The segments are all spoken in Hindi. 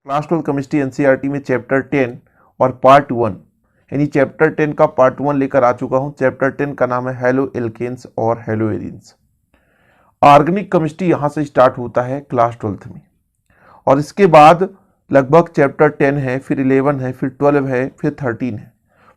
क्लास 12 केमिस्ट्री एनसीईआरटी में चैप्टर 10 और पार्ट 1 यानी चैप्टर 10 का पार्ट 1 लेकर आ चुका हूं। चैप्टर 10 का नाम है हेलो एल्केन्स और हेलो एरीन्स। ऑर्गेनिक केमिस्ट्री यहां से स्टार्ट होता है क्लास 12 में, और इसके बाद लगभग चैप्टर 10 है, फिर 11 है, फिर 12 है, फिर 13 है।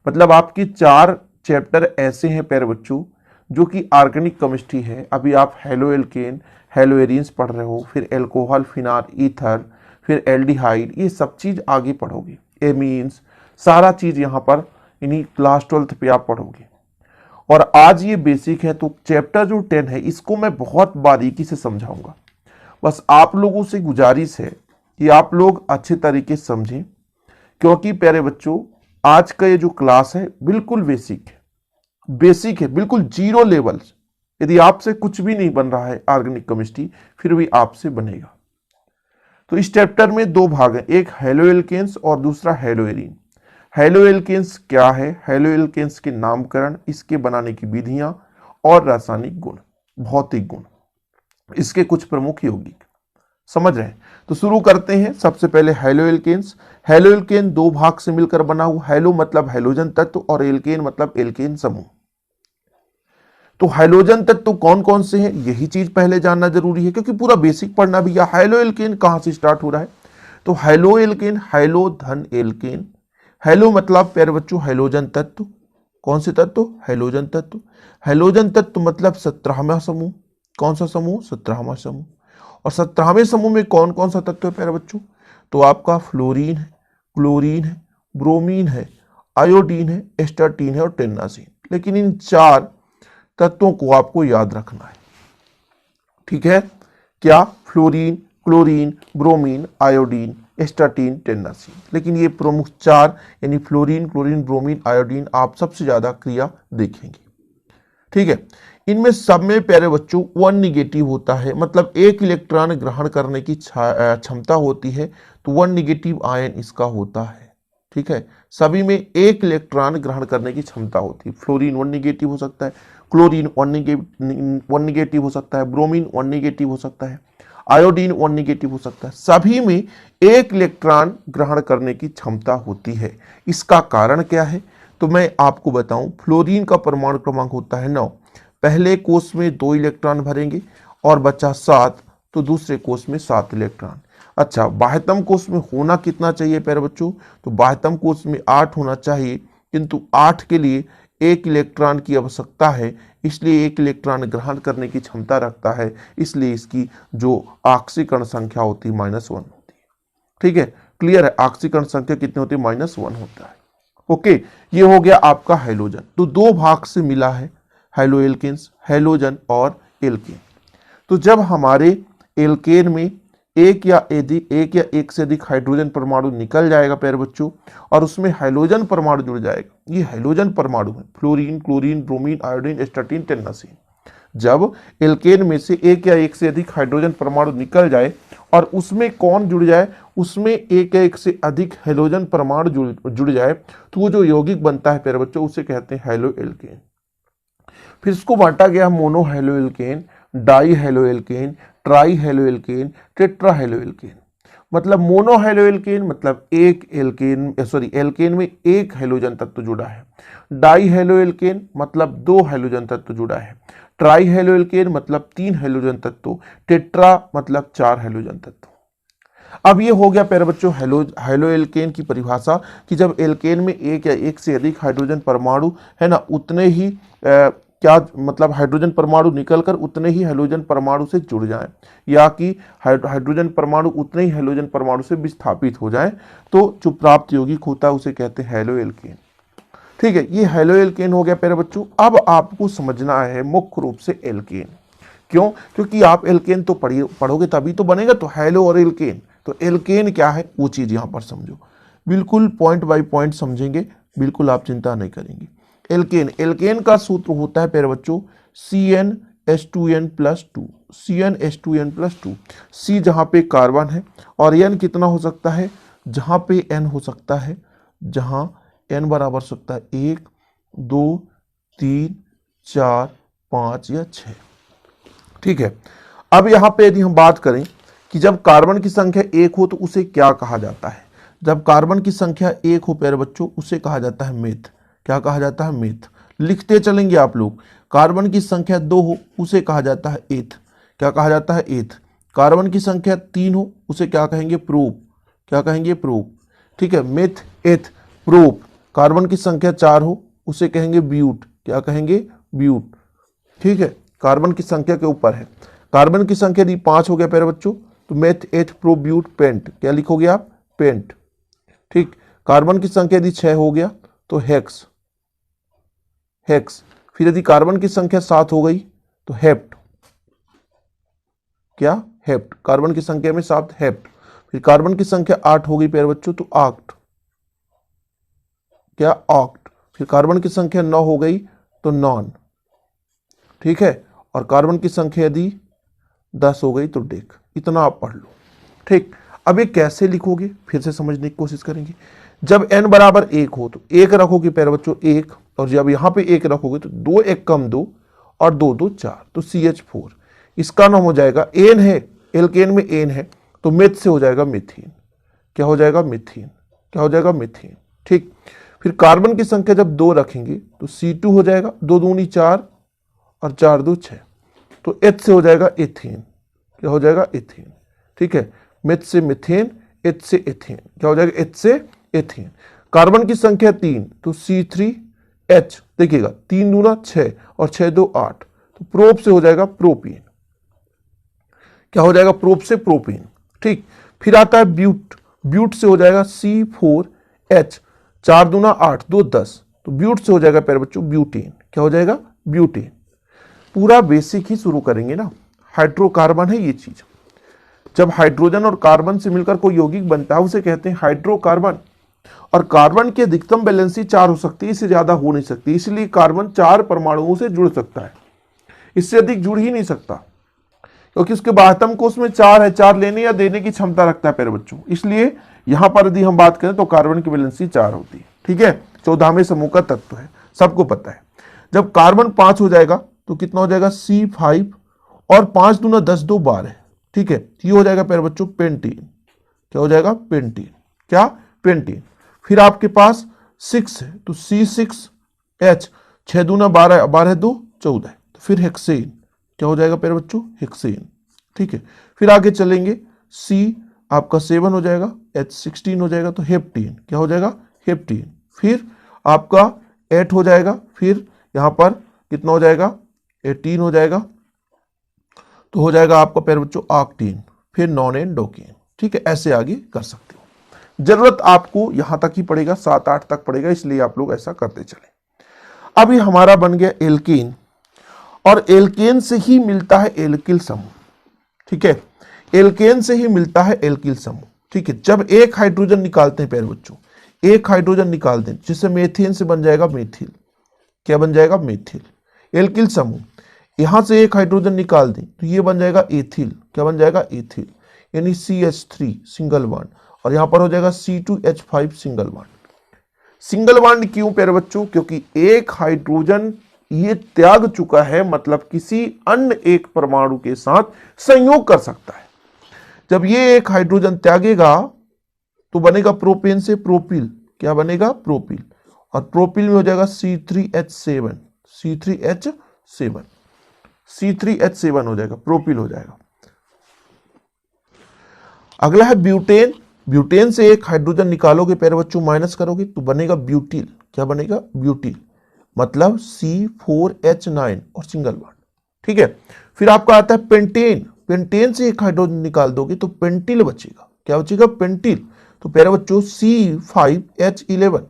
मतलब आपकी 4 चैप्टर ऐसे हैं प्यारे बच्चों जो कि ऑर्गेनिक केमिस्ट्री है। अभी आप हेलो एल्केन, हेलो एरीन्स पढ़ रहे हो, फिर एल्कोहल, फिनाल, ईथर, फिर एल्डिहाइड, ये सब चीज आगे पढ़ोगे। एमीन्स, सारा चीज यहाँ पर इन्हीं क्लास 12 पे आप पढ़ोगे। और आज ये बेसिक है, तो चैप्टर जो 10 है इसको मैं बहुत बारीकी से समझाऊंगा। बस आप लोगों से गुजारिश है कि आप लोग अच्छे तरीके से समझें, क्योंकि प्यारे बच्चों आज का ये जो क्लास है बिल्कुल बेसिक है, बिल्कुल जीरो लेवल। यदि आपसे कुछ भी नहीं बन रहा है ऑर्गेनिक केमिस्ट्री, फिर भी आपसे बनेगा। तो इस चैप्टर में 2 भाग हैं, एक हेलो एल्केन्स और दूसरा हेलो एरीन। हेलो एल्केन्स क्या है, हेलो एल्केन्स के नामकरण, इसके बनाने की विधियां और रासायनिक गुण, भौतिक गुण, इसके कुछ प्रमुख यौगिक समझ रहे हैं। तो शुरू करते हैं। सबसे पहले हेलो एल्केन्स। हेलो एल्केन 2 भाग से मिलकर बना हुआ। हेलो मतलब हेलोजन तत्व और एल्केन मतलब एल्केन समूह। तो हाइड्रोजन तत्व कौन कौन से हैं, यही चीज पहले जानना जरूरी है, क्योंकि पूरा बेसिक पढ़ना भी है। हाइलो एल्केन कहां से स्टार्ट हो रहा है, तो हाइलो एल्केन, हाइलो धन एल्केन। हाइलो मतलब प्यारे बच्चों हाइड्रोजन तत्व। कौन से तत्व, हाइड्रोजन तत्व। हाइड्रोजन तत्व मतलब 17वां समूह। कौन सा समूह, 17वां समूह। और 17वें समूह में कौन कौन सा तत्व है प्यारे बच्चों, तो आपका फ्लोरीन है, क्लोरीन है, ब्रोमीन है, आयोडीन है, एस्टाटीन है और टेन्नासीन। लेकिन इन 4 तत्वों को आपको याद रखना है, ठीक है। क्या, fluorine, chlorine, bromine, iodine, astatine, tennessine. लेकिन ये प्रमुख 4 यानी फ्लोरीन, क्लोरीन, ब्रोमीन, आयोडीन आप सबसे ज्यादा क्रिया देखेंगे, ठीक है। इनमें सब में प्यारे बच्चों 1 निगेटिव होता है, मतलब 1 इलेक्ट्रॉन ग्रहण करने की क्षमता होती है, तो 1 निगेटिव आयन इसका होता है, ठीक है। सभी में 1 इलेक्ट्रॉन ग्रहण करने की क्षमता होती है। फ्लोरीन 1 निगेटिव हो सकता है, क्लोरीन 1 निगेटिव हो सकता है, ब्रोमीन 1 निगेटिव हो सकता है, आयोडीन 1 निगेटिव हो सकता है। सभी में 1 इलेक्ट्रॉन ग्रहण करने की क्षमता होती है। इसका कारण क्या है, तो मैं आपको बताऊं। फ्लोरीन का परमाणु क्रमांक होता है 9। पहले कोष में 2 इलेक्ट्रॉन भरेंगे और बचा 7, तो दूसरे कोष में 7 इलेक्ट्रॉन। अच्छा, बाह्यतम कोष में होना कितना चाहिए प्यारे बच्चों, तो बाह्यतम कोष में 8 होना चाहिए, किंतु 8 के लिए 1 इलेक्ट्रॉन की आवश्यकता है, इसलिए 1 इलेक्ट्रॉन ग्रहण करने की क्षमता रखता है, इसलिए इसकी जो ऑक्सीकरण संख्या होती है -1 होती है, ठीक है। क्लियर है, ऑक्सीकरण संख्या कितनी होती है, -1 होता है। ओके, ये हो गया आपका हाइड्रोजन। तो 2 भाग से मिला है हाइलो एल्केन्स, हाइड्रोजन और एल्केन। तो जब हमारे एल्केन में एक या एक से अधिक हाइड्रोजन परमाणु निकल जाएगा प्यारे बच्चों, और उसमें हाइड्रोजन परमाणु जुड़ जाएगा, ये हाइड्रोजन परमाणु है, fluorine, chlorine, bromine, iodine, astatine, tennessine. जब एल्केन में से एक से अधिक हाइड्रोजन परमाणु निकल जाए और उसमें कौन जुड़ जाए, उसमें एक से अधिक हाइड्रोजन परमाणु जुड़ जाए, तो वो जो यौगिक बनता है प्यारे बच्चों उसे कहते हैं हाइलो एल्केन। फिर इसको बांटा गया mono halo alkane, di halo alkane, tri halo alkane, tetra halo alkane. मतलब मोनो हाइलो एल्केन मतलब एल्केन में 1 हाइड्रोजन तत्व जुड़ा है। डाई हाइलो एल्केन मतलब 2 हाइड्रोजन तत्व जुड़ा है। ट्राई हाइलो एल्केन मतलब 3 हाइड्रोजन तत्व। टेट्रा मतलब 4 हाइड्रोजन तत्व। अब ये हो गया प्यारे बच्चों हाइलो एल्केन की परिभाषा, कि जब एल्केन में 1 या 1 से अधिक हाइड्रोजन परमाणु है ना, उतने ही क्या मतलब हाइड्रोजन परमाणु निकलकर उतने ही हाइड्रोजन परमाणु से जुड़ जाएं, या कि हाइड्रोजन परमाणु उतने ही हाइड्रोजन परमाणु से विस्थापित हो जाएं, तो जो प्राप्त यौगिक होता है उसे कहते हैं हाइलो एल्केन, ठीक है। ये हाइलो एल्केन हो गया प्यारे बच्चों। अब आपको समझना है मुख्य रूप से एल्केन। क्यों, क्योंकि आप एल्केन तो पढ़ोगे तभी तो बनेगा। तो हाइलो और एल्केन, तो एल्केन क्या है वो चीज यहां पर समझो, बिल्कुल पॉइंट बाय पॉइंट समझेंगे, बिल्कुल आप चिंता नहीं करेंगे। एल्केन का सूत्र होता है प्यारे बच्चों CnH2n+2। CnH2n+2, C जहां पे कार्बन है और N कितना हो सकता है, जहां पे N हो सकता है, जहां N बराबर सकता है 1, 2, 3, 4, 5 या 6, ठीक है। अब यहां पे यदि हम बात करें कि जब कार्बन की संख्या 1 हो तो उसे क्या कहा जाता है। जब कार्बन की संख्या 1 हो प्यारे बच्चों उसे कहा जाता है मेथ। क्या कहा जाता है? मेथ। लिखते चलेंगे आप लोग। कार्बन की संख्या 2 हो उसे कहा जाता है एथ। क्या कहा जाता है? एथ। कार्बन की संख्या 3 हो उसे क्या कहेंगे? प्रोप। क्या कहेंगे? प्रोप। ठीक है, मेथ, एथ, प्रोप। कार्बन की संख्या 4 हो उसे कहेंगे ब्यूट। क्या कहेंगे? ब्यूट। ठीक है, कार्बन की संख्या के ऊपर है। कार्बन की संख्या यदि 5 हो गया प्यारे बच्चों तो मेथ, एथ, प्रो, ब्यूट, पेंट। क्या लिखोगे आप? पेंट। ठीक, कार्बन की संख्या यदि 6 हो गया तो हेक्स। हेक्स। फिर यदि कार्बन की संख्या 7 हो गई तो हेप्ट। क्या? हेप्ट। कार्बन की संख्या में 7, हेप्ट। फिर कार्बन की संख्या 8 हो गई प्यारे बच्चों तो ऑक्ट। क्या? ऑक्ट। फिर कार्बन की संख्या 9 हो गई तो नॉन। ठीक है, और कार्बन की संख्या यदि 10 हो गई तो डेक। इतना आप पढ़ लो। ठीक, अब ये कैसे लिखोगे फिर से समझने की कोशिश करेंगे। जब n बराबर 1 हो तो 1 रखोगे प्यारे बच्चों 1, और जब यहां पे 1 रखोगे तो 2 1 कम 2 और 2 2 4 तो CH4। इसका नाम हो जाएगा, एन है, एल्केन में एन है तो मेथ से हो जाएगा मीथेन। क्या हो जाएगा? मीथेन। क्या हो जाएगा? मीथेन। ठीक, फिर कार्बन की संख्या जब 2 रखेंगे तो C2 हो जाएगा, 2 दूनी 4 और 4 2 6 तो H से हो जाएगा एथेन। क्या हो जाएगा? एथेन। ठीक है, मेथ से मीथेन, H से एथेन। क्या हो जाएगा? H से एथेन। कार्बन की संख्या 3 तो C3H। देखिएगा 3 दूना 6 और 6 2 8 तो प्रोप से हो जाएगा प्रोपीन। क्या हो जाएगा? प्रोप से प्रोपीन। ठीक, फिर आता है ब्यूट। ब्यूट से हो जाएगा C4H। 4 दूना 8 2 10 तो ब्यूट से हो जाएगा प्यारे बच्चों ब्यूटेन। क्या हो जाएगा? ब्यूटेन। पूरा बेसिक ही शुरू करेंगे ना। हाइड्रोकार्बन है ये चीज। जब हाइड्रोजन और कार्बन से मिलकर कोई यौगिक बनता है उसे कहते हैं हाइड्रोकार्बन। और कार्बन की अधिकतम वैलेंसी 4 हो सकती है, इससे ज्यादा हो नहीं सकती। इसलिए कार्बन 4 परमाणुओं से जुड़ सकता है, इससे अधिक जुड़ ही नहीं सकता, क्योंकि उसके बाह्यतम कोष में 4 है। 4 लेने या देने की क्षमता रखता है प्यारे बच्चों। इसलिए यहां पर यदि हम बात करें तो कार्बन की वैलेंसी 4 होती है। ठीक है, 14वें समूह का तत्व है, सबको पता है। जब कार्बन 5 हो जाएगा तो कितना हो जाएगा? C5 और 5 दूना 10 2 12। ठीक है, ये हो जाएगा प्यारे बच्चों पेंटीन। क्या हो जाएगा? पेंटीन। क्या? पेंटीन। फिर आपके पास 6 है तो C6H। 6 दूना 12, 12 2 14 तो फिर हेक्सेन। क्या हो जाएगा प्यारे बच्चों? हेक्सेन। ठीक है, फिर आगे चलेंगे। C आपका 7 हो जाएगा, H16 हो जाएगा तो हेप्टीन। क्या हो जाएगा? हेप्टीन। फिर आपका 8 हो जाएगा, फिर यहां पर कितना हो जाएगा? 18 हो जाएगा तो हो जाएगा आपका प्यारे बच्चों ऑक्टीन। फिर नॉन एंडोकेन। ठीक है, ऐसे आगे कर सकते हो। जरूरत आपको यहां तक ही पड़ेगा, 7 8 तक पड़ेगा, इसलिए आप लोग ऐसा करते चले। अब ये हमारा बन गया एल्केन, और एल्केन से ही मिलता है एल्किल समूह। ठीक है, एल्केन से ही मिलता है एल्किल समूह। ठीक है, जब एक हाइड्रोजन निकालते हैं प्यारे बच्चों, एक हाइड्रोजन निकाल दें जिससे मेथेन से बन जाएगा मेथिल। क्या बन जाएगा? मेथिल। एल्किल समूह, यहां से एक हाइड्रोजन निकाल दें तो ये बन जाएगा एथिल। क्या बन जाएगा? एथिल, यानी CH3 सिंगल बॉन्ड, और यहां पर हो जाएगा C2H5 single bond. Single bond क्यों प्यारे बच्चों? क्योंकि एक हाइड्रोजन ये त्याग चुका है, मतलब किसी अन्य एक परमाणु के साथ संयोग कर सकता है। जब ये एक हाइड्रोजन त्यागेगा तो बनेगा प्रोपेन से प्रोपिल। क्या बनेगा? प्रोपिल। और प्रोपिल में हो जाएगा C3H7। C3H7, C3H7 हो जाएगा, प्रोपिल हो जाएगा। अगला है ब्यूटेन। ब्यूटेन से एक हाइड्रोजन निकालोगे प्यारे बच्चों, माइनस करोगे तो बनेगा ब्यूटिल। क्या बनेगा? ब्यूटिल, मतलब C4H9 और सिंगल बॉन्ड। ठीक है, फिर आपका आता है पेंटेन। पेंटेन से एक हाइड्रोजन निकाल दोगे तो पेंटिल बचेगा। क्या बचेगा? पेंटिल। तो प्यारे बच्चों C5H11।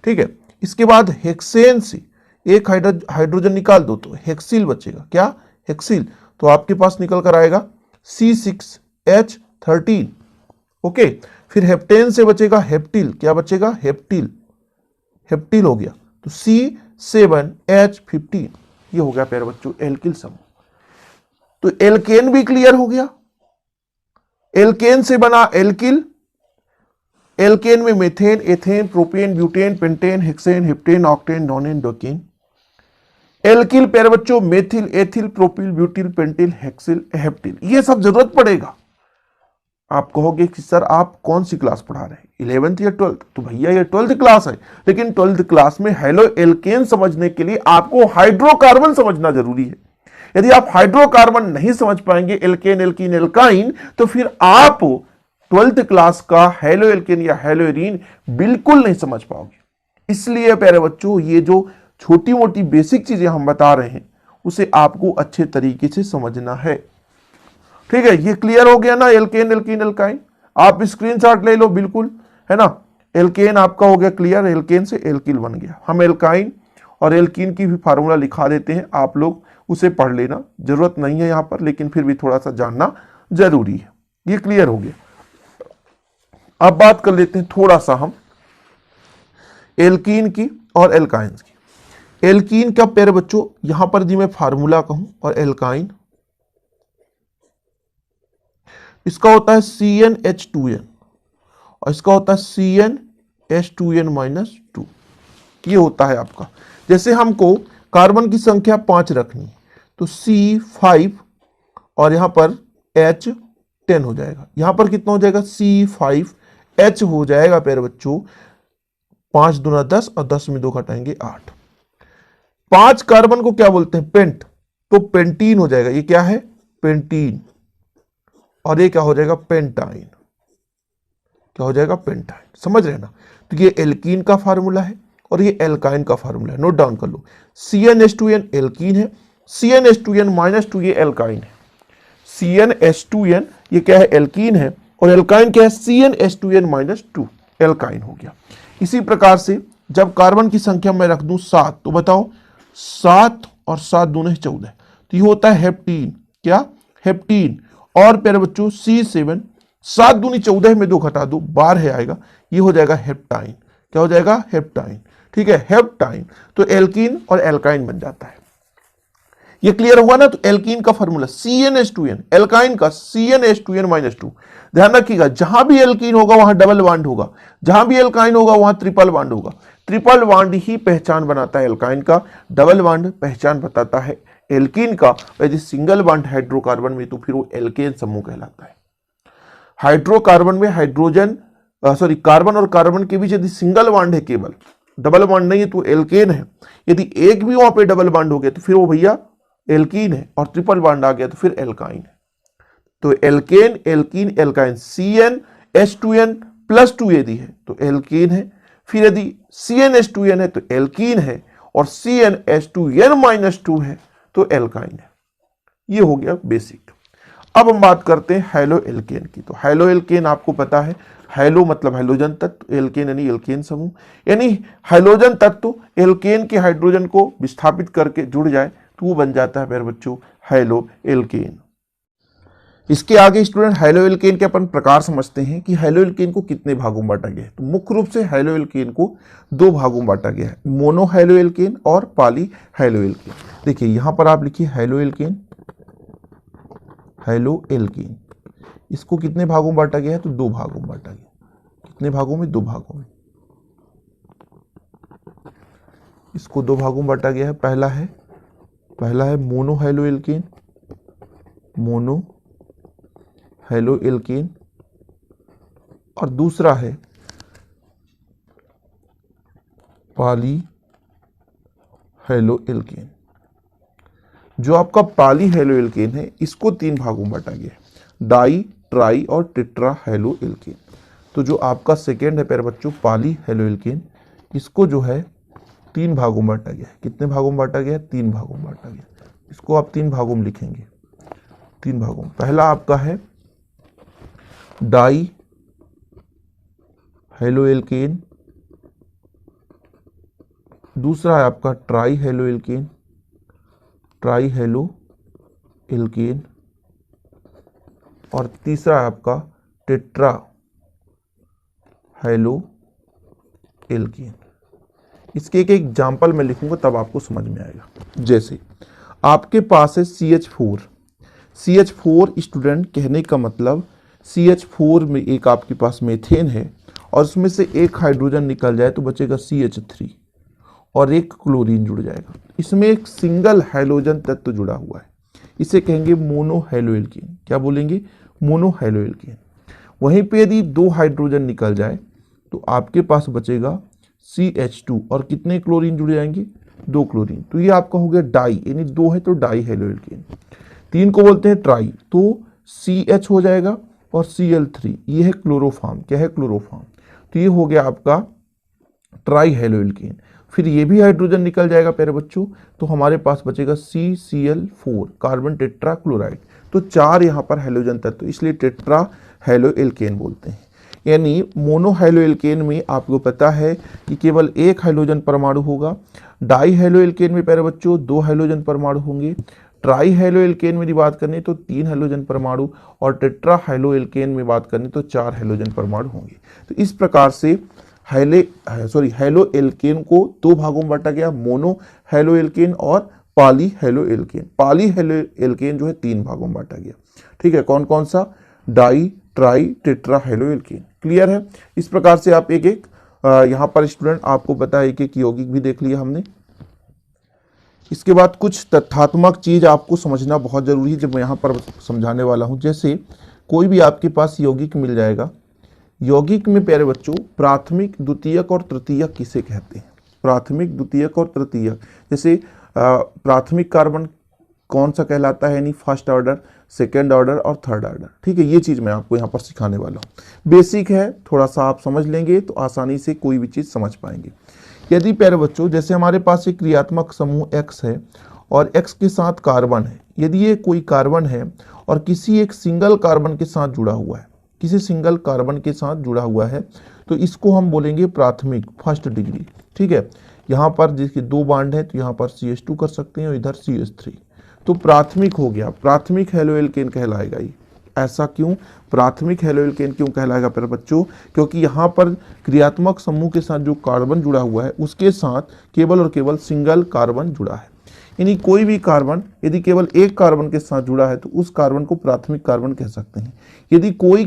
ठीक है, इसके बाद हेक्सेन से एक हाइड्रोजन निकाल दो तो हेक्सिल बचेगा। क्या? हेक्सिल। तो आपके पास निकल कर आएगा C6H13। ओके, फिर हेप्टेन से बचेगा हेप्टिल। क्या बचेगा? हेप्टिल। हेप्टिल हो गया तो C7H15। ये हो गया प्यारे बच्चों एल्किल समूह। तो एल्केन भी क्लियर हो गया। एल्केन से बना एल्किल। एल्केन में methane, ethane, propane, butane, pentane, hexane, heptane, octane, nonane, decane. Alkyl प्यारे बच्चों methyl, ethyl, propyl, butyl, pentyl, hexyl, heptyl. ये सब जरूरत पड़ेगा। आप कहोगे कि सर आप कौन सी क्लास पढ़ा रहे हैं, 11th या 12th? तो भैया ये 12th क्लास है, लेकिन 12th क्लास में हेलो एल्केन समझने के लिए आपको हाइड्रोकार्बन समझना जरूरी है। यदि आप हाइड्रोकार्बन नहीं समझ पाएंगे, एल्केन, एल्कीन, एल्काइन, तो फिर आप 12th क्लास का हेलो एल्केन या हेलो एरीन बिल्कुल नहीं समझ पाओगे। इसलिए प्यारे बच्चों, ये जो छोटी मोटी बेसिक चीजें हम बता रहे हैं उसे आपको अच्छे तरीके से समझना है। ठीक है, ये क्लियर हो गया ना? Alkane, alkene, alkyne. आप स्क्रीनशॉट ले लो, बिल्कुल, है ना? एल्केन आपका हो गया क्लियर, एल्केन से एल्किल बन गया। हम एल्काइन और एल्कीन की भी फार्मूला लिखा देते हैं, आप लोग उसे पढ़ लेना, जरूरत नहीं है यहां पर, लेकिन फिर भी थोड़ा सा जानना जरूरी है। ये क्लियर हो गया। अब बात कर लेते हैं थोड़ा सा हम एल्कीन की और एल्काइंस की। एल्कीन का प्यारे बच्चों यहां पर यदि मैं फार्मूला कहूं, और एल्काइन इसका होता है CnH2n और इसका होता है CnH2n-2। ये होता है आपका। जैसे हमको कार्बन की संख्या 5 रखनी है तो C5 और यहां पर H10 हो जाएगा। यहां पर कितना हो जाएगा? C5H हो जाएगा प्यारे बच्चों, 5 दूना 10 और 10 में 2 घटाएंगे 8। 5 कार्बन को क्या बोलते हैं? पेंट, तो पेंटीन हो जाएगा। ये क्या है? पेंटीन। और ये क्या हो जाएगा? पेंटाइन। क्या हो जाएगा? पेंटाइन। समझ रहे ना? तो ये एल्कीन का फार्मूला है और ये एल्काइन का फार्मूला है, नोट डाउन कर लो। CnH2n एल्कीन है, CnH2n-2 ये एल्काइन है। CnH2n ये क्या है? एल्कीन है, और एल्काइन क्या है? CnH2n-2 एल्काइन हो गया। इसी प्रकार से जब कार्बन की संख्या मैं रख दूं 7, तो बताओ 7 और 7 दूने 14, तो ये होता है हेप्टीन। क्या? हेप्टीन। और प्यारे बच्चों C7, 7 दूनी 14 में 2 घटा दो, 12 आएगा, ये हो जाएगा हेप्टाइन। क्या हो जाएगा? हेप्टाइन। ठीक है, हेप्टाइन। तो एल्कीन और एल्काइन बन जाता है। ये क्लियर हुआ ना? तो एल्कीन का फॉर्मूला CnH2n, एल्काइन का CnH2n-2। ध्यान रखिएगा, जहां भी एल्कीन होगा वहां डबल बॉन्ड होगा, जहां भी एल्काइन होगा वहां ट्रिपल बॉन्ड होगा। ट्रिपल बॉन्ड ही पहचान बनाता है एल्काइन का, डबल बॉन्ड पहचान बताता है एल्कीन का। यदि सिंगल बॉन्ड हाइड्रोकार्बन में तो फिर वो एल्केन समूह कहलाता है। हाइड्रोकार्बन में हाइड्रोजन कार्बन और कार्बन के बीच यदि सिंगल बॉन्ड है, केवल डबल बॉन्ड नहीं है, तो एल्केन है। यदि एक भी वहां पे डबल बॉन्ड हो गया तो फिर वो भैया एल्कीन है, और ट्रिपल बॉन्ड आ गया तो फिर एल्काइन है। तो एल्केन, एल्कीन, एल्काइन। CnH2n+2 यदि है तो एल्केन है, फिर यदि CnH2n है तो एल्कीन है, और CnH2n-2 है तो एल्काइन है। ये हो गया बेसिक। अब हम बात करते हैं हेलो एल्केन की। तो हेलो एल्केन आपको पता है, हेलो मतलब हाइड्रोजन तत्व, एल्केन यानी एल्केन समूह, यानी हाइड्रोजन तत्व एल्केन के हाइड्रोजन को विस्थापित करके जुड़ जाए तो वो बन जाता है मेरे बच्चों हेलो एल्केन। इसके आगे स्टूडेंट हेलो एल्केन के अपन प्रकार समझते हैं कि हेलो एल्केन को कितने भागों में बांटा गया है। तो मुख्य रूप से हेलो एल्केन को 2 भागों में बांटा गया है, मोनो हेलो एल्केन और पॉली हेलो एल्केन। देखिए यहां पर आप लिखिए हेलो एल्केन, हेलो एल्केन। इसको कितने भागों में बांटा गया है? तो 2 भागों में बांटा गया। कितने भागों में? 2 भागों में। इसको 2 भागों में बांटा गया है। पहला है mono halo alkane, mono halo alkane, और दूसरा है पॉली हेलो एल्केन। जो आपका पॉली हेलो एल्केन है इसको 3 भागों में बांटा गया है, डाई, ट्राई और टेट्रा हेलो एल्केन। तो जो आपका सेकेंड है प्यारे बच्चों पॉली हेलो एल्केन, इसको जो है 3 भागों में बांटा गया है। कितने भागों में बांटा गया है? 3 भागों में बांटा गया। इसको आप 3 भागों में लिखेंगे, 3 भागों में। पहला आपका है डाई हेलो एल्केन, दूसरा है आपका try halo alkane, try halo alkane, और तीसरा है आपका टेट्रा हेलो एल्केन। इसके एक एग्जाम्पल मैं लिखूंगा तब आपको समझ में आएगा। जैसे आपके पास है CH4, CH4 स्टूडेंट कहने का मतलब CH4 में एक आपके पास मेथेन है और उसमें से एक हाइड्रोजन निकल जाए तो बचेगा CH3 और एक क्लोरीन जुड़ जाएगा। इसमें एक सिंगल हाइड्रोजन तत्व जुड़ा हुआ है, इसे कहेंगे मोनो हेलो एल्केन। क्या बोलेंगे? Mono halo alkane. वहीं पे यदि 2 हाइड्रोजन निकल जाए तो आपके पास बचेगा CH2 और कितने क्लोरीन जुड़ जाएंगे, 2 क्लोरीन। तो ये आपका हो गया डाई, यानी 2 है तो डाई हेलो एल्केन। 3 को बोलते हैं ट्राई, तो CH हो जाएगा और Cl3, ये है क्लोरोफॉर्म। क्या है, क्लोरोफॉर्म। तो ये हो गया आपका ट्राई हेलो एल्केन। फिर ये भी हाइड्रोजन निकल जाएगा प्यारे बच्चों, तो हमारे पास बचेगा CCl4 कार्बन टेट्रा क्लोराइड। तो 4 यहाँ पर हेलोजन तत्व, इसलिए टेट्रा हेलो एल्केन बोलते हैं। यानी मोनो हेलो एल्केन में आपको पता है कि केवल 1 हाइड्रोजन परमाणु होगा। डाई हेलो एल्केन में प्यारे बच्चों 2 हाइड्रोजन परमाणु होंगे। ट्राई हेलो एल्केन में बात करनी तो 3 हाइड्रोजन परमाणु, और टेट्रा हेलो एल्केन में बात करनी तो 4 हाइड्रोजन परमाणु होंगे। तो इस प्रकार से हेलो एल्केन को 2 भागों में बांटा गया, मोनो हेलो एल्केन और poly halo alkane. Poly halo alkane जो है 3 भागों में बांटा गया। ठीक है, कौन कौन सा, di, tri, tetra halo alkane. Clear है। इस प्रकार से आप एक एक यहाँ पर स्टूडेंट आपको पता है, एक यौगिक भी देख लिया हमने। इसके बाद कुछ तथ्यात्मक चीज आपको समझना बहुत जरूरी है, जब मैं यहाँ पर समझाने वाला हूँ। जैसे कोई भी आपके पास यौगिक मिल जाएगा, यौगिक में प्यारे बच्चों प्राथमिक, द्वितीयक और तृतीयक किसे कहते हैं, प्राथमिक, द्वितीयक और तृतीयक। जैसे प्राथमिक कार्बन कौन सा कहलाता है, यानी फर्स्ट ऑर्डर, सेकेंड ऑर्डर और थर्ड ऑर्डर। ठीक है, ये चीज मैं आपको यहाँ पर सिखाने वाला हूँ। बेसिक है, थोड़ा सा आप समझ लेंगे तो आसानी से कोई भी चीज समझ पाएंगे। यदि प्यारे बच्चों जैसे हमारे पास एक क्रियात्मक समूह X है और X के साथ कार्बन है, यदि ये कोई कार्बन है और किसी एक सिंगल कार्बन के साथ जुड़ा हुआ है, किसी सिंगल कार्बन के साथ जुड़ा हुआ है, तो इसको हम बोलेंगे प्राथमिक, फर्स्ट डिग्री। ठीक है, यहाँ पर जिसके 2 बांड है तो यहाँ पर CH2 कर सकते हैं और इधर CH3, तो प्राथमिक हो गया, प्राथमिक हेलो एल्केन कहलाएगा ये। ऐसा क्यों, प्राथमिक हेलो एल्केन क्यों कहलाएगा प्यारे बच्चों, क्योंकि यहाँ पर क्रियात्मक समूह के साथ जो कार्बन जुड़ा हुआ है उसके साथ केवल और केवल सिंगल कार्बन जुड़ा है। यानी कोई भी कार्बन यदि केवल एक कार्बन के साथ जुड़ा है तो उस कार्बन को प्राथमिक कार्बन कह सकते हैं। यदि कोई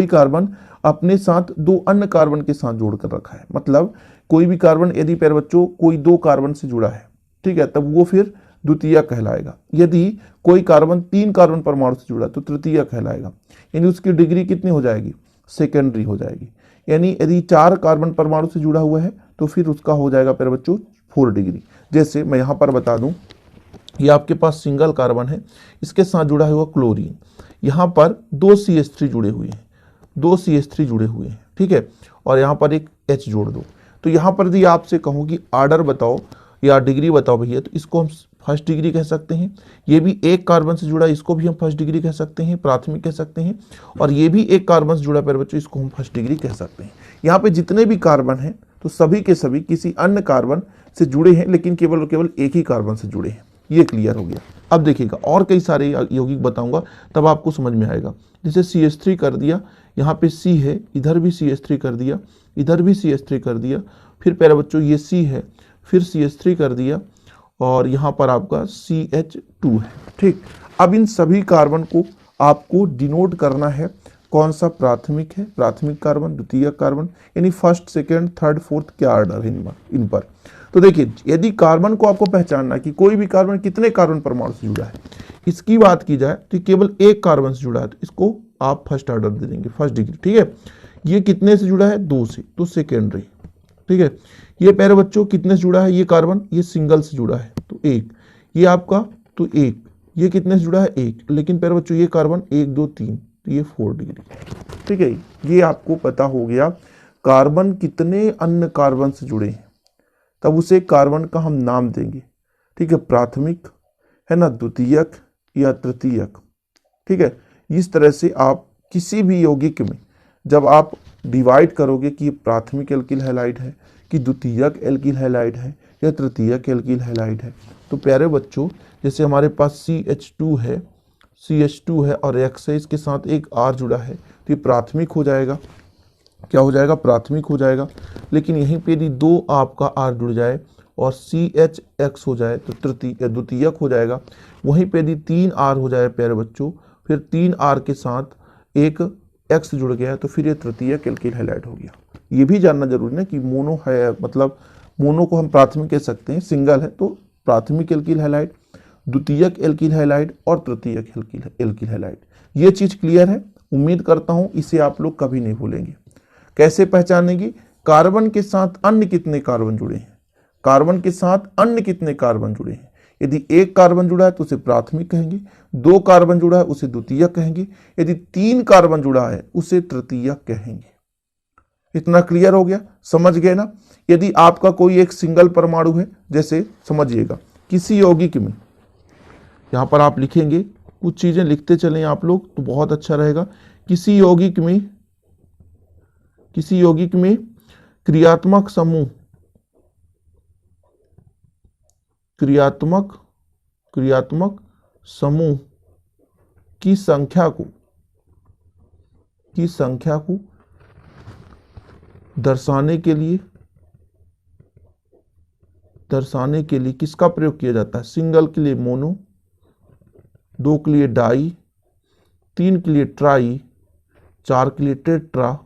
कार्बन अपने साथ 2 अन्य कार्बन के साथ जोड़कर रखा है, मतलब कोई भी कार्बन यदि प्यारे बच्चों कोई 2 कार्बन से जुड़ा है, ठीक है, तब वो फिर द्वितीय कहलाएगा। यदि कोई कार्बन 3 कार्बन परमाणु से जुड़ा तो तृतीय कहलाएगा, यानी उसकी डिग्री कितनी हो जाएगी, सेकेंडरी हो जाएगी। यानी यदि 4 कार्बन परमाणु से जुड़ा हुआ है तो फिर उसका हो जाएगा प्यारे बच्चों 4 डिग्री। जैसे मैं यहाँ पर बता दूं, ये आपके पास सिंगल कार्बन है, इसके साथ जुड़ा हुआ क्लोरीन, यहाँ पर 2 CH3 जुड़े हुए हैं, 2 CH3 जुड़े हुए हैं, ठीक है, और यहाँ पर एक H जोड़ दो। तो यहाँ पर यदि आपसे कहूँ कि आर्डर बताओ या डिग्री बताओ भैया, तो इसको हम फर्स्ट डिग्री कह सकते हैं। ये भी एक कार्बन से जुड़ा, इसको भी हम फर्स्ट डिग्री कह सकते हैं, प्राथमिक कह सकते हैं। और ये भी एक कार्बन से जुड़ा प्यारे बच्चों, इसको हम फर्स्ट डिग्री कह सकते हैं। यहाँ पे जितने भी कार्बन हैं तो सभी के सभी किसी अन्य कार्बन से जुड़े हैं, लेकिन केवल और केवल एक ही कार्बन से जुड़े हैं। ये क्लियर हो गया। अब देखिएगा और कई सारे यौगिक बताऊंगा, तब आपको समझ में आएगा। जैसे CH3 कर दिया, यहाँ पे C है, इधर भी CH3 कर दिया, इधर भी CH3 कर दिया, फिर प्यारे बच्चों ये C है, फिर CH3 कर दिया, और यहाँ पर आपका CH2 है। ठीक, अब इन सभी कार्बन को आपको डिनोट करना है, कौन सा प्राथमिक है, प्राथमिक कार्बन, द्वितीय कार्बन, यानी फर्स्ट, सेकेंड, थर्ड, फोर्थ क्या ऑर्डर है इन पर। तो देखिए, यदि कार्बन को आपको पहचानना कि कोई भी कार्बन कितने कार्बन परमाणु से जुड़ा है, इसकी बात की जाए तो केवल एक कार्बन से जुड़ा है, तो इसको आप फर्स्ट ऑर्डर दे देंगे, फर्स्ट डिग्री। ठीक है, ये कितने से जुड़ा है, 2 से, तो सेकेंडरी। ठीक है, ये प्यारे बच्चों कितने से जुड़ा है, ये कार्बन, ये सिंगल से जुड़ा है तो 1, ये आपका तो 1, ये कितने से जुड़ा है, 1, लेकिन प्यारे बच्चों ये कार्बन 1 2 3, तो ये 4 डिग्री। ठीक है, ये आपको पता हो गया कार्बन कितने अन्य कार्बन से जुड़े हैं, तब उसे कार्बन का हम नाम देंगे। ठीक है, प्राथमिक है ना, द्वितीयक या तृतीयक। ठीक है, इस तरह से आप किसी भी यौगिक में जब आप डिवाइड करोगे कि प्राथमिक एल्किल हैलाइड है, कि द्वितीयक एल्किल हैलाइड है, या तृतीयक एल्किल हैलाइड है, तो प्यारे बच्चों जैसे हमारे पास CH2 है और X है, इसके साथ एक R जुड़ा है, तो ये प्राथमिक हो जाएगा। क्या हो जाएगा, प्राथमिक हो जाएगा। लेकिन यहीं पे यदि 2 आपका R जुड़ जाए और CHX हो जाए तो द्वितीयक हो जाएगा। वहीं पे यदि 3 R हो जाए प्यारे बच्चों, फिर 3 R के साथ एक X जुड़ गया तो फिर ये तृतीयक एल्किल हैलाइड हो गया। ये भी जानना जरूरी है कि मोनो है, मतलब मोनो को हम प्राथमिक कह सकते हैं, सिंगल है तो प्राथमिक एल्किल हैलाइड, द्वितीयक एल्किल हैलाइड और तृतीयक एल्किल हैलाइड। ये चीज क्लियर है। उम्मीद करता हूं इसे आप लोग कभी नहीं भूलेंगे। कैसे पहचानेंगे? कार्बन के साथ अन्य कितने कार्बन जुड़े हैं, कार्बन के साथ अन्य कितने कार्बन जुड़े हैं। यदि एक कार्बन जुड़ा है तो उसे प्राथमिक कहेंगे, 2 कार्बन जुड़ा है उसे द्वितीयक कहेंगे, यदि 3 कार्बन जुड़ा है उसे तृतीयक कहेंगे। इतना क्लियर हो गया, समझ गए ना। यदि आपका कोई एक सिंगल परमाणु है, जैसे समझिएगा किसी यौगिक में, यहां पर आप लिखेंगे, कुछ चीजें लिखते चलें आप लोग तो बहुत अच्छा रहेगा। किसी यौगिक में क्रियात्मक समूह की संख्या को दर्शाने के लिए किसका प्रयोग किया जाता है? सिंगल के लिए मोनो, 2 के लिए डाई, 3 के लिए ट्राई, 4 के लिए टेट्रा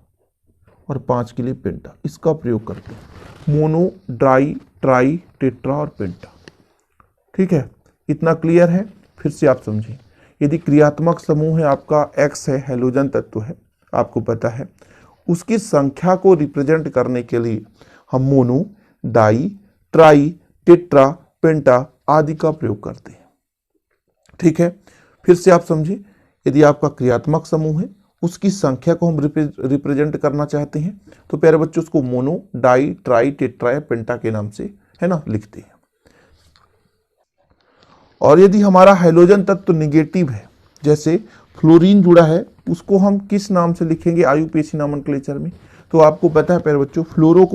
और 5 के लिए पेंटा। इसका प्रयोग करते हैं, मोनो, डाई, ट्राई, टेट्रा और पेंटा। ठीक है, इतना क्लियर है। फिर से आप समझिए, यदि क्रियात्मक समूह है आपका X है, हैलोजन तत्व है, आपको पता है, उसकी संख्या को रिप्रेजेंट करने के लिए हम मोनो, डाई, ट्राई, टेट्रा, पेंटा आदि का प्रयोग करते हैं। ठीक है, फिर से आप समझिए, यदि आपका क्रियात्मक समूह है उसकी संख्या को हम रिप्रेजेंट करना चाहते हैं तो प्यारे बच्चों उसको मोनो, डाई, ट्राई, टेट्रा, पेंटा के नाम से, है ना, लिखते हैं। और यदि हमारा हाइड्रोजन तत्व निगेटिव है, जैसे फ्लोरीन जुड़ा है, उसको हम किस नाम से लिखेंगे आयुपेशी नोमेनक्लेचर में? तो आपको पता है प्यारे बच्चों, फ्लोरीन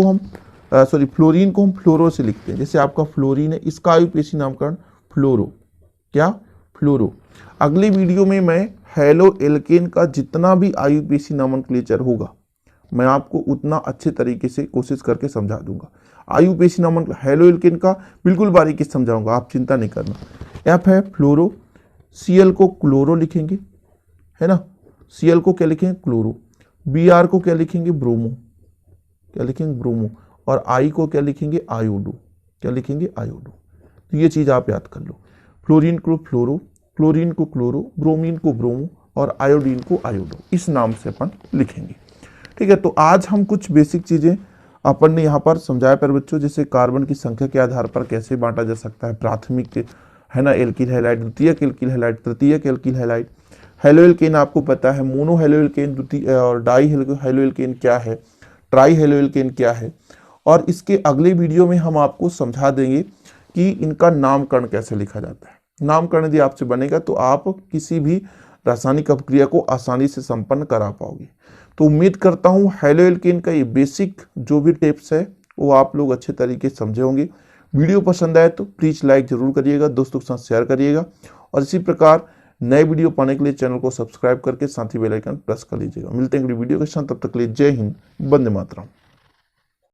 को हम फ्लोरो से लिखते हैं। जैसे आपका फ्लोरीन है, इसका आयुपेशी नामकरण फ्लोरो, क्या? फ्लोरो। अगली वीडियो में मैं हेलो एल्केन का जितना भी आयुपेशी नोमेनक्लेचर होगा मैं आपको उतना अच्छे तरीके से कोशिश करके समझा दूंगा। आयुपेशी नोमेनक्लेचर हेलो एल्केन का बिल्कुल बारीकी से समझाऊंगा, आप चिंता नहीं करना। एफ है फ्लोरो, Cl को क्लोरो लिखेंगे, है ना, Cl को क्या लिखेंगे? क्लोरो। Br को क्या लिखेंगे? ब्रोमो, क्या लिखेंगे? ब्रोमो। और I को क्या लिखेंगे? आयोडो, क्या लिखेंगे? आयोडो। तो ये चीज आप याद कर लो, फ्लोरीन को फ्लोरो, क्लोरीन को क्लोरो, ब्रोमीन को ब्रोमो और आयोडीन को आयोडो, इस नाम से अपन लिखेंगे। ठीक है, तो आज हम कुछ बेसिक चीजें अपन ने यहाँ पर समझाया पर बच्चों, जैसे कार्बन की संख्या के आधार पर कैसे बांटा जा सकता है, प्राथमिक, है ना, एल्किल हैलाइड, द्वितीयक एल्किल हैलाइड, तृतीयक एल्किल हैलाइड, हेलो एल्केन आपको पता है, मोनो हेलो एल्केन, द्वितीय और डाई हेलो एल्केन क्या है, ट्राई हेलो एल्केन क्या है। और इसके अगले वीडियो में हम आपको समझा देंगे कि इनका नामकरण कैसे लिखा जाता है। नामकरण यदि आपसे बनेगा तो आप किसी भी रासायनिक अपक्रिया को आसानी से संपन्न करा पाओगे। तो उम्मीद करता हूँ हेलो एल्केन का ये बेसिक जो भी टिप्स है वो आप लोग अच्छे तरीके से समझे होंगे। वीडियो पसंद आए तो प्लीज़ लाइक जरूर करिएगा, दोस्तों के साथ शेयर करिएगा और इसी प्रकार नए वीडियो पाने के लिए चैनल को सब्सक्राइब करके साथ ही बेल आइकन प्रेस कर लीजिएगा। मिलते हैं अगली वीडियो के साथ, तब तक के लिए जय हिंद, वंदे मातरम।